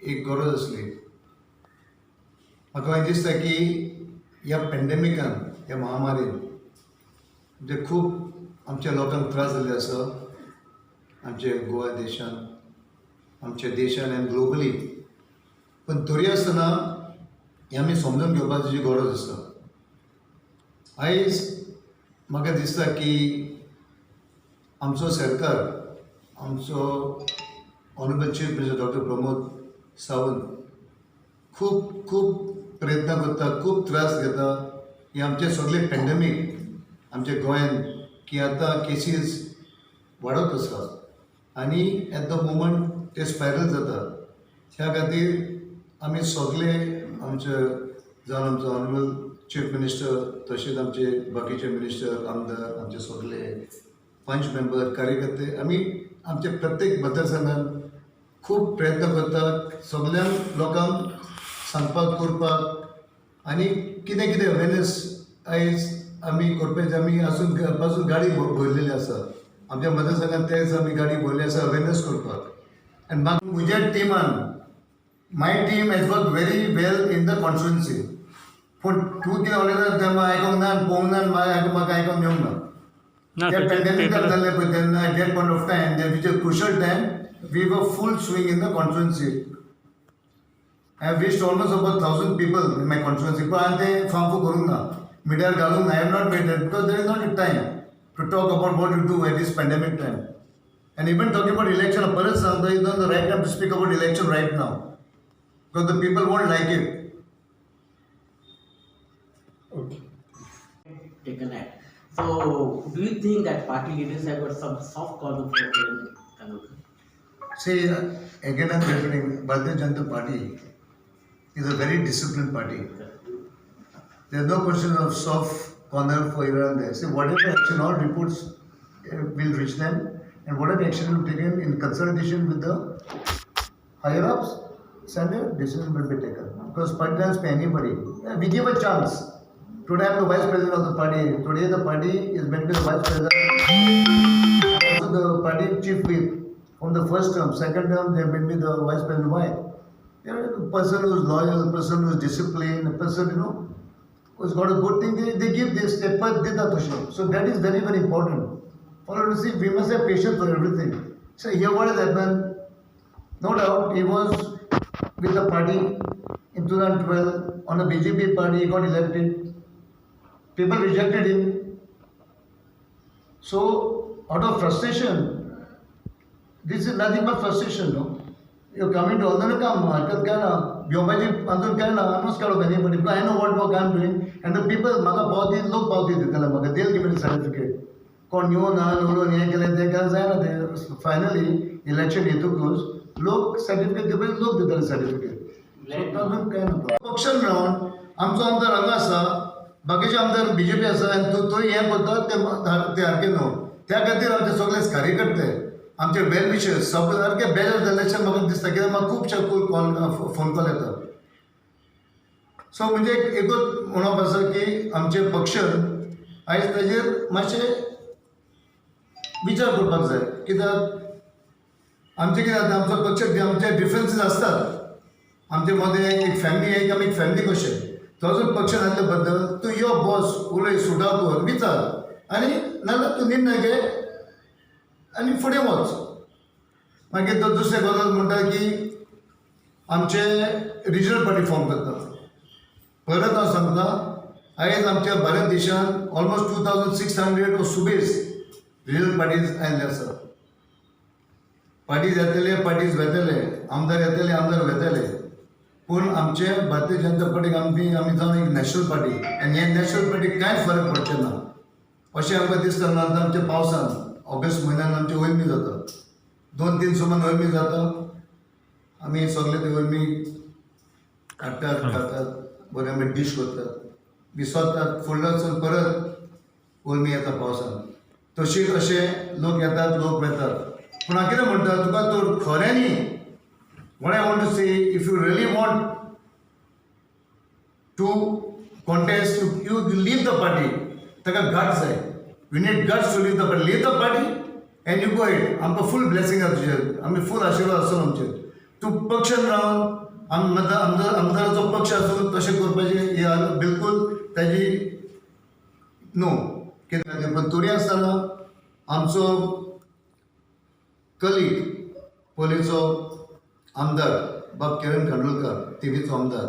एक गरज असली. म्हाका मागीर दिसता की ह्या पॅन्डेमिकान, ह्या महामारीन म्हणजे खूब आमच्या लोकांक त्रास जाल्ले आसा. आमच्या गोवा देशान, आमच्या देशान आनी ग्लोबली. पण तरी आसतना हें आमी समजून घेवपाची गरज आसा. आयज म्हाका दिसता की आमचो सरकार, आमचो honourable chief minister doctor Pramod Sawant खूब प्रयत्न करता, खूब त्रास घेता. हे आमचे सगळे पॅन्डेमीक आमच्या गोंयान की आतां केसीस वाडत आसा आनी एट द मोमेंट ते स्पायरल जाता. त्या खातीर आमी सगळे आमचे जावन आमचो ऑनरेबल चीफ मिनिस्टर, तशेंच आमचे बाकीचे मिनिस्टर, आमदार, आमचे सगळे पंच मेंबर, कार्यकर्ते, आमी आमचे प्रत्येक मतदारसंघान खूब प्रयत्न करतात सगळ्यांक लोकांक सांगपाक करपाक आनी कितें कितें अवेरनेस आयज आमी करपाचें. आमी आसून पासून गाडी भरलेली आसा आमच्या मतदारसंघात, तेच आमी गाडी भरली आसा अवेरनेस करपाक. आनी म्हाका म्हज्या टीमान, my team has work very well in the constituency. पूण तूं कितें उलयता तें म्हाका आयकोंक ना, पळोवंक ना, म्हाका आयकोंक येवंक ना. त्या पॅन्डेमिकान जाल्लें पळय तेन्ना at that point of time, which a crucial time, we were full swing in the constituency. I have reached almost about 1,000 people in my constituency. But I have farm करूंक ना, media घालूंक ना. I have not made that because there is not a time to talk about what to do at this pandemic time. And even talking about election, परत सांगता, it's not the right time to speak about election right now because the people won't like it. Okay. Taken act. So, do you think that party leaders have got some soft corner for Kannur? See, again I'm repeating, Bharatiya Janata Party is a very disciplined party. There is no question of soft corner for here and there. See, whatever action, all reports will reach them, and whatever action will be taken in consultation with the higher ups, then a decision will be taken. Because party doesn't pay anybody. We give a chance. Today I am the vice president of the party. Today the party is meant to be the vice president, and also the party chief whip. From the first term, second term, they made me the vice president. Why? A person who is loyal, a person who is disciplined, a person, who's got a good thing, they give this, they put that. So that is very, very important. For us to see, we must have patience for everything. So here what has happened, no doubt, he was with the party in 2012, on the BJP party, he got elected. People rejected him. So, out of frustration, this is nothing but frustration, no? You're coming to Andhra Kam, Harkat Kana, Biomaji, Andhra Kana, I'm not scared of anybody, because I know what work I'm doing, and the people, Maga Pauti, look Pauti, they'll give me the certificate. Kon you na, no, they finally, election he took those, look, certificate, they will look the certificate. पक्ष मेळोन आमचो आमदार हांगा आसा, बाकीचे आमदार BJP आसा, आनी तोय हें करतात ते सारके न्हू. त्या खातीर आमचे सगळे कार्यकर्ते, आमचे वेल विशर्स सगळे सारके बेजार जाल्लेशें म्हाका दिसता, कित्याक म्हाका खुबशे फोन कॉल येतात. सो म्हणजे एकूच म्हणप आसा की आमचे पक्ष आयज ताजेर मातशे विचार करपाक जाय. कित्याक आमचे कितें जाता, आमचो पक्ष आमचे डिफरन्सीस आसतात. आमचे मदें एक फॅमिली आहे की आमी एक फॅमिली कशें, तो जर पक्ष जाल्ले बद्दल तूं यो बॉस, उलय, सुटाव कर, विचार, आनी नाजाल्यार तूं निर्णय घे आनी फुडें वच. मागीर तो दुसरे गजाल म्हणटा की आमचे रिजनल पार्टी फॉर्म करता. परत हांव सांगता, आयज आमच्या भारत देशान ऑलमोस्ट 2600 सुबेज रिजनल पार्टीज आयिल्ले आसा. पार्टीज येतले, पार्टीज वेतले, आमदार येतले, आमदार वेतले. पूण आमचे भारतीय जनता पार्टीक आमी जावन एक नॅशनल पार्टी, आनी हे नॅशनल पार्टीक कांय फरक पडचे ना अशें आमकां दिसता. आतां आमच्या पावसान ऑगस्ट म्हयन्यान आमची वळमी जाता, 2-3 सुमार वळमी जाता. आमी सगळे ते वळमी काडटात, खातात, बरें आमी डीश करतात, विसरतात, फुडलो वचून परत वळमी येता पावसान. तशीच अशे लोक येतात, लोक वेतात. पूण हांव कितें म्हणटा, तुका तर खऱ्यांनी what I want to say, if you really want to contest, you leave the party. Taka guts hai. We need guts to leave the party. Leave the party and you go ahead. आमकां full blessing आसा तुजेर, आमी full आशिर्वाद आसा आमचेर. तूं पक्षान रावन आमदाराचो पक्ष आसून तशें करपाचें हें बिलकूल ताजी नो. कित्याक पण तरी आसतना आमचो कलीग पोलीचो आमदार बाब किरण कांदोळकर तिवीचो आमदार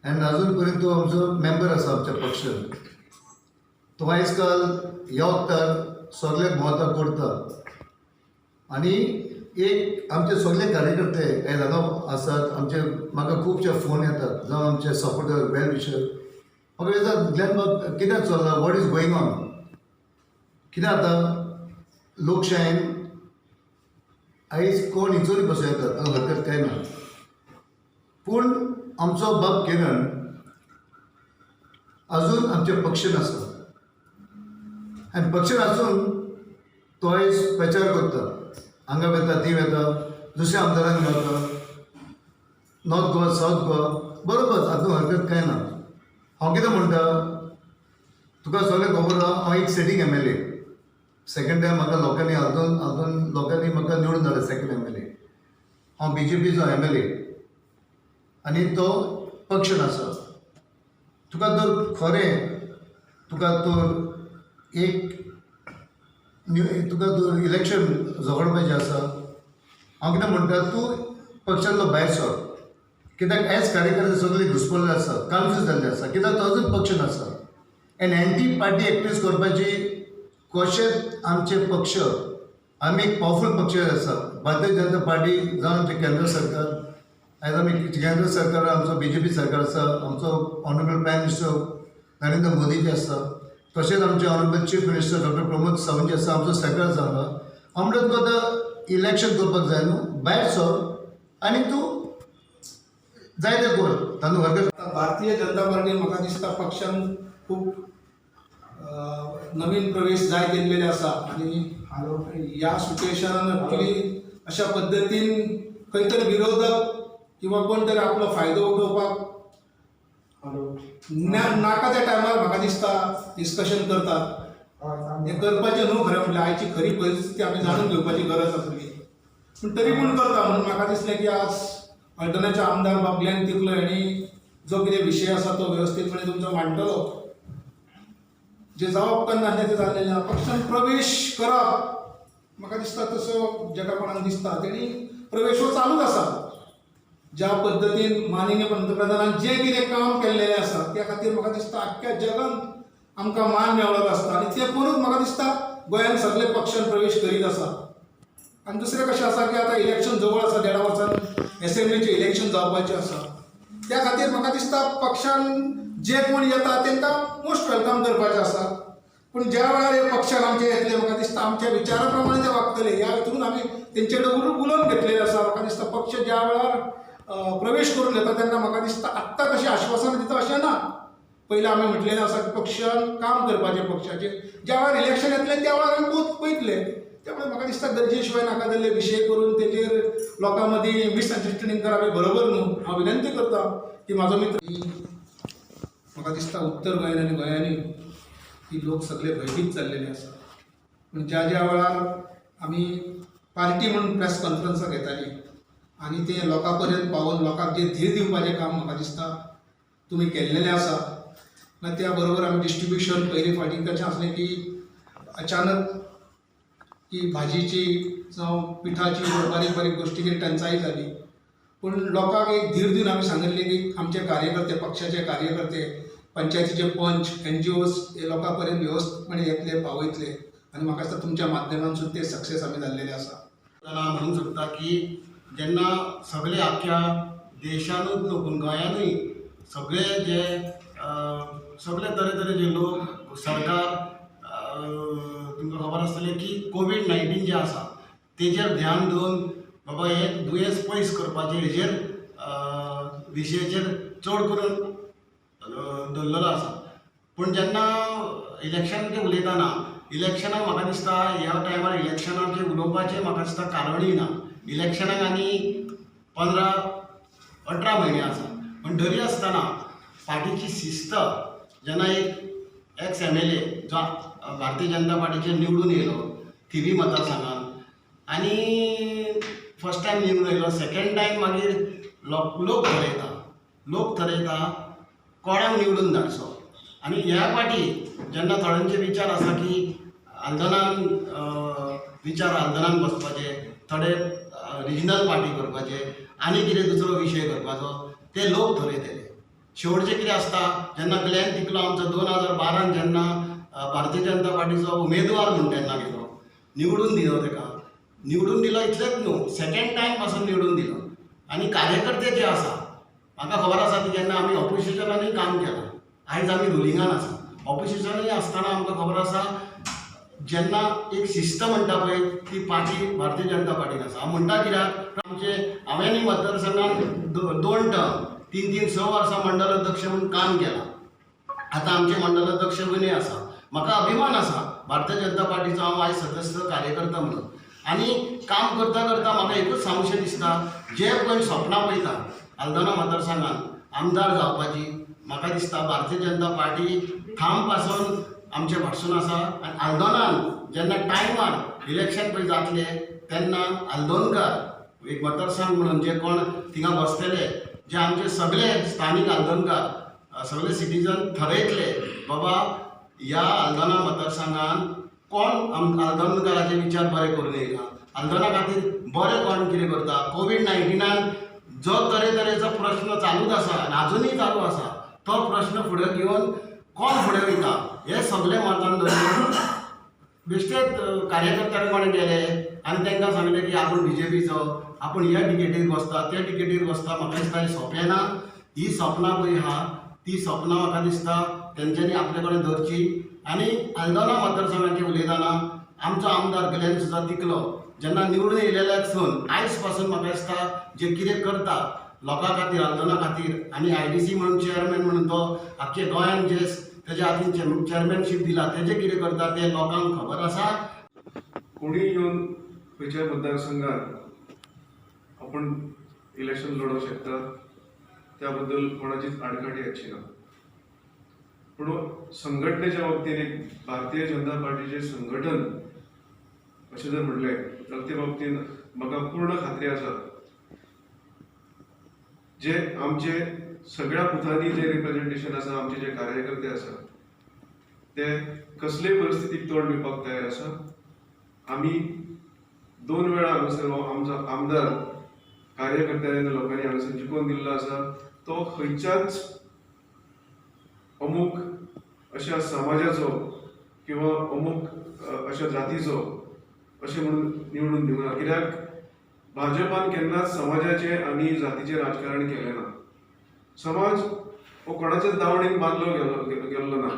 आनी अजून पर्यंत तो आमचो मेंबर आसा आमच्या पक्षान. तो आयज काल ह्या वक्तार सगळ्याक भोंवता करता आनी एक आमचे सगळे कार्यकर्ते आयज हांगा आसात. आमचे म्हाका खुबशे फोन येतात जावं आमचे सपोर्टर वेल विशर म्हाका विचारतात ग्लेन बाब कित्याक चल्ला वॉट इज गोईंग ऑन. कित्याक आतां लोकशायेन आयज कोण हिचोरी बसो येतात ताका हरकत कांय ना. पूण आमचो बाब किरण अजून आमच्या पक्षान आसा आनी पक्षान आसून तो आयज प्रचार करता. हांगा वेता ती वेता दुसऱ्या आमदारांक मेळटा नॉर्थ गोवा सावथ गोवा बरोबर हातूंत हरकत कांय ना. हांव कितें म्हणटा तुका सगळें खबर आहा हांव एक सिटींग MLA. सेकंड टायम म्हाका लोकांनी हातून लोकांनी म्हाका निवडून धाडला सेकंड MLA. हांव BJPचो MLA आनी तो पक्षान आसा. तुका जर खरें तुका तर एक तुका जर इलेक्शन झगडपाचें आसा हांव कितें म्हणटा तूं पक्षांतलो भायर सर. कित्याक आयज कार्यकर्ते सगळे घुस्पल्ले आसा कन्फ्यूज जाल्ले आसा कित्याक तो अजून पक्षान आसा. एन एंटी पार्टी एक्टिव्ह करपाची कशें आमचे पक्ष आमी एक पावरफूल पक्ष आसा. भारतीय जनता पार्टी जावं आमचें केंद्र सरकार आयज आमी केंद्र सरकार आमचो BJP सरकार आसा. आमचो honourable prime minister Narendra Modi जे आसा तशेंच आमचे honourable chief minister doctor Pramod Sawant जे आसा आमचो सरकार जावं आमकां तुका आतां इलेक्शन करपाक जाय न्हू भायर सर आनी तूं जाय तें कर तातूंत हरकत. भारतीय जनता पार्टी म्हाका दिसता पक्षान खूब नवीन प्रवेश जाय केल्लेले आसा आनी ह्या सिच्युएशनान ॲक्च्युली अशा पद्दतीन खंय तरी विरोधक किंवा कोण तरी आपलो फायदो उठोवपाक नाका त्या टायमार म्हाका दिसता डिस्कशन करतात. हे करपाचें न्हू खरें म्हणल्यार आयची खरी परिस्थिती आमी जाणून घेवपाची गरज आसली पूण तरी पूण करता म्हणून म्हाका दिसलें की आज हळदोणेचे आमदार बाब ग्लेन तिर्लो हेणी जो कितें विशय आसा तो वेवस्थीतपणे तुमचो मांडटलो. जे जावप करनासलें तें जाल्लें ना. पक्षान प्रवेश करप म्हाका दिसता तसो जेका कोणाक दिसता तेणी प्रवेश हो चालूच आसा. ज्या पद्दतीन माननीय पंतप्रधानान जें कितें काम केल्लेलें आसा त्या खातीर म्हाका दिसता आख्ख्या जगान आमकां मान मेळत आसता आनी तें करून म्हाका दिसता गोंयांत सगळे पक्षान प्रवेश करीत आसा. आनी दुसरें कशें आसा की आतां इलेक्शन जवळ आसा 1.5 वर्सान एसेंब्लीचें इलेक्शन जावपाचें आसा. त्या खातीर म्हाका दिसता पक्षान जे कोण येता तांकां मोस्ट वेलकम करपाचें आसा. पूण ज्या वेळार हे पक्षान आमचे येतले म्हाका दिसता आमच्या विचारा प्रमाणे ते वागतले ह्या हितून आमी तेंचे कडेन उलोवन घेतलेले आसा. म्हाका दिसता पक्ष ज्या वेळार प्रवेश करून येता तेन्ना म्हाका दिसता आत्तां कशें आश्वासन दिता अशें ना. पयलीं आमी म्हटलेलें आसा की पक्षान काम करपाचें पक्षाचें ज्या वेळार इलेक्शन येतलें त्या वेळार आमी पोत पळयतले. त्यामुळे म्हाका दिसता गरजे शिवाय नाका जाल्ले विशय करून तेजेर लोकां मदीं मिसअंडरस्टँडींग करप हें बरोबर न्हू. हांव विनंती करता की म्हाजो मित्र म्हाका दिसता उत्तर गोंयान आनी गोंयांनी ही लोक सगळे भयभीत जाल्लेले आसा. पूण ज्या ज्या वेळार आमी पार्टी म्हणून प्रेस कॉन्फरन्सां घेताली आनी ते लोकां पर्यंत पावोवन लोकांक जे धीर दिवपाचें काम म्हाका दिसता तुमी केल्लेलें आसा. मागीर त्या बरोबर आमी डिस्ट्रिब्युशन पयलीं फाटीं कशें आसलें की अचानक की भाजीची जावं पिठाची बारीक बारीक गोश्टीची टंचाई जाली. पूण लोकांक एक धीर दिवन आमी सांगिल्लें की आमचे कार्यकर्ते पक्षाचे कार्यकर्ते पंचायतीचे पंच NGOs हे लोकां पर्यंत वेवस्थीतपणे येतले पावयतले आनी म्हाका दिसता तुमच्या माध्यमांतसून ते सक्सेस आमी जाल्लेले आसा. म्हणूंक सोदता की जेन्ना सगळे आख्या देशानूच न्हू पूण गोंयानूय सगळे जे सगळे तरेतरेचे लोक सरकार तुमकां खबर आसतलें की कोविड-19 जें आसा तेजेर ध्यान दिवन बाबा हें दुयेंस पयस करपाचें हेजेर विशयाचेर चड करून दवरलेलो आसा. पूण जेन्ना इलेक्शनाचें उलयतना इलेक्शनाक म्हाका दिसता ह्या टायमार इलेक्शनाचें उलोवपाचें म्हाका दिसता कारणूय ना. इलेक्शनाक आनी 15-18 म्हयने आसा. पूण तरी आसतना पार्टीची शिस्त जेन्ना एक एक्स MLA जो भारतीय जनता पार्टीचेर निवडून येयलो थिवी मतदारसंघात आनी फर्स्ट टायम निवडून येयलो, सेकंड टायम मागीर लोक थरयता कोणाक निवडून धाडचो. आनी ह्या फाटी जेन्ना थोड्यांचे विचार आसा की आंदोलन बसपाचे, थोडे रिजनल पार्टी करपाचे, आनी कितें दुसरो विशय करपाचो, ते लोक थरयतले. शेवटचें कितें आसता, जेन्ना ग्लेन तिकलो आमचो 2012 जेन्ना भारतीय जनता पार्टीचो उमेदवार म्हणून तेन्ना गेलो, निवडून दिलो इतलेंच न्हू, सेकंड टायम पासून निवडून दिलो. आनी कार्यकर्ते जे आसा, म्हाका खबर आसा की जेन्ना आमी ऑपोजिशनानूय काम केलां, आयज आमी रुलिंगान आसा. ऑपोजिशनूय आसतना आमकां खबर आसा जेन्ना एक शिस्त म्हणटा पळय ती पार्टी भारतीय जनता पार्टीक आसा. हांव म्हणटा कित्याक हांवेंय मतदारसंघात 2 टर्म 3 6 वर्सां मंडल अध्यक्ष म्हणून काम केलां. आतां आमचे मंडल अध्यक्ष बनी आसा. म्हाका अभिमान आसा भारतीय जनता पार्टीचो हांव आयज सदस्य कार्यकर्ता म्हणून. आनी काम करता करता म्हाका एकूच सांगचें दिसता, जे कोण सपनां पळयता आल्दोना मतदारसंघात आमदार जावपाची, म्हाका दिसता भारतीय जनता पार्टी ठाम पासून आमचे भाशण आसा. आनी आल्दोनान जेन्ना टायमार इलेक्शन पळय जातले तेन्ना आल्दोनकार एक मतदारसंघ म्हणून जे कोण थिंगा बसतले, जे आमचे सगळे स्थानीक आल्दोनकार, सगळे सिटीजन थरयतले बाबा ह्या आल्दोना मतदारसंघान कोण आल्दोनकाराचे विचार बरे करून येयला, आल्दोना खातीर बरें कोण कितें करता. कोविड-19 जो तरेतरेचो प्रश्न चालूच आसा आनी आजुनूय चालू आसा, तो प्रश्न फुडें घेवन कोण फुडें वयता हे सगळे मतान धरून बेश्टेच कार्यकर्त्याक कोणें गेले आनी तांकां सांगलें की आपूण BJPचो, आपूण ह्या टिकेटीर बसता, त्या टिकेटीर बसता. म्हाका दिसता हें सोंपें ना. ही सपनां पळय आहा ती सपनां म्हाका दिसता तेंच्यांनी आपले कडेन धरची. आनी आल्दोना मतदारसंघाचें उलयतना आमचो आमदार ग्लेन सुद्धा तिकलो जेन्ना निवडून येयलेल्याक सून आयज पासून म्हाका दिसता जे कितें करता लोकां खातीर, आल्दोना खातीर, आनी IDC म्हणून चेअरमॅन म्हणून तो आख्खे गोंयान जे तेज्या हातीन चेअरमॅनशीप दिला तेजें कितें करता तें लोकांक खबर आसा. कोणी येवन खंयच्याय मतदारसंघात आपण इलेक्शन लडोवंक शकता, त्या बद्दल कोणाचीच आडकाठी येवची ना. पूण संघटनेच्या बाबतीत एक भारतीय जनता पार्टीचे संघटन अशें जर म्हणलें जाल्यार ते बाबतींत म्हाका पूर्ण खात्री आसा जे आमचे सगळ्या बुथांनी जे रिप्रेझेंटेशन आसा, आमचे जे कार्यकर्ते आसा ते कसलेय परिस्थितीक तोंड दिवपाक तयार आसा. आमी 2 वेळा हांगासर आमचो आमदार कार्यकर्त्यांनी लोकांनी हांगासर जिखोवन दिल्लो आसा. तो खंयच्याच अमूक अशा समाजाचो किंवा अमूक अशा जातीचो अशें म्हणून निवडून दिवना. कित्याक भाजपान केन्नाच समाजाचे आनी जातीचे राजकारण केलें ना. समाज हो कोणाच्याच दावणीक बांदलो गेल्लो ना.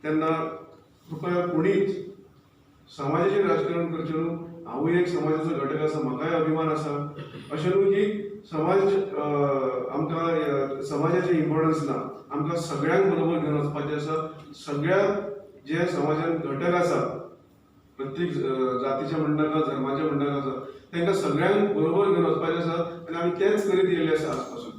तेन्ना कृपया कोणीच समाजाचेर राजकारण करचें न्हू. हांवूय एक समाजाचो घटक आसा, म्हाकाय अभिमान आसा. अशें न्हू की समाज आमकां समाजाचें इम्पॉर्टन्स ना. आमकां सगळ्यांक बरोबर घेवन वचपाचें आसा. सगळ्या जे समाजान घटक आसा, प्रत्येक जातीचे म्हणनाका, धर्माचे म्हणनाका आसा, तांकां सगळ्यांक बरोबर घेवन वचपाचें आसा. आनी आमी तेंच करीत येयल्ले आसा आज पासून.